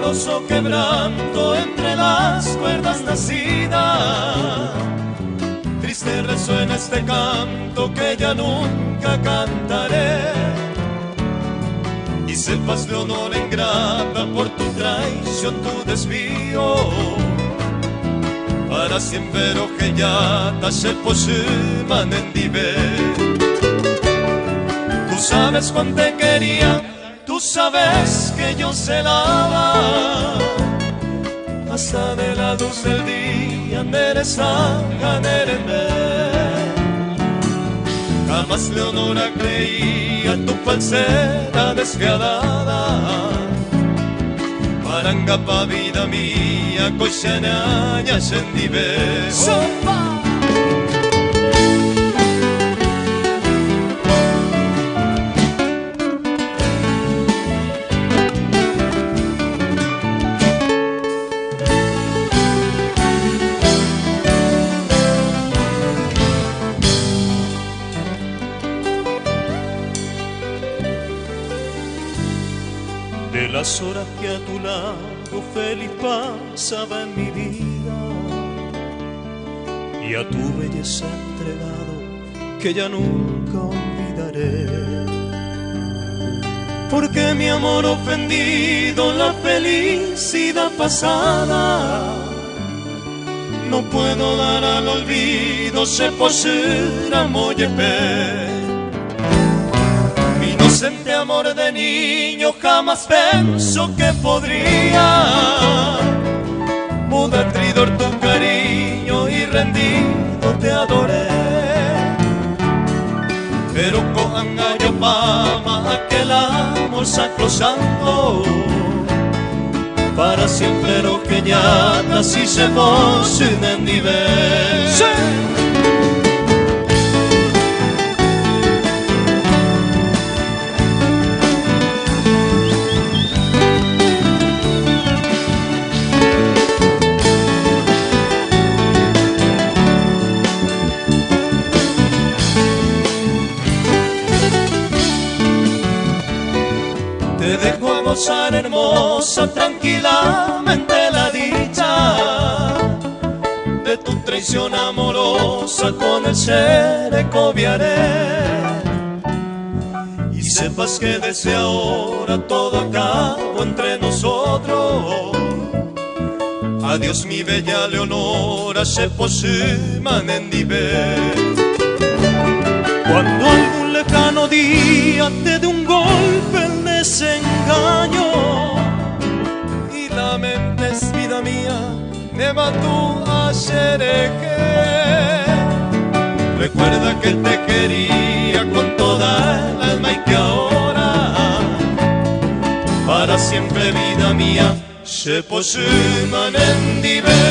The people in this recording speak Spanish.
doloroso quebranto entre las cuerdas nacidas. Triste resuena este canto que ya nunca cantaré. Y sepas, Leonora ingrata, por tu traición, tu desvío, para siempre rojellata se posuman en dive. Tú sabes cuánto te quería, tú sabes que yo celaba, hasta de la luz del día neresanganereme. Jamás, Leonora, creía tu falsedad despiadada. Marangapa, vida mía, coixanaña sendive. De las horas que a tu lado feliz pasaba en mi vida, y a tu belleza entregado, que ya nunca olvidaré. Porque mi amor ofendido, la felicidad pasada, no puedo dar al olvido, se posera moyepe. Inocente amor de niño, jamás pensó que podría mudar tridor tu cariño, y rendido te adoré. Pero cojan gallo pama, aquel amor sacrosanto, para siempre lo que ya así se poseen en nivel. ¡Sí! Te dejo a gozar, hermosa, tranquilamente la dicha de tu traición amorosa, con el ser cobiaré. Y sepas que desde ahora todo acabó entre nosotros. Adiós, mi bella Leonora, se posuman en dive. Cuando algún lejano día te dé un golpe el desengaño y lamentes, vida mía, neva tu ayereje, recuerda que te quería con toda el alma y que ahora para siempre, vida mía, se posuman en dive.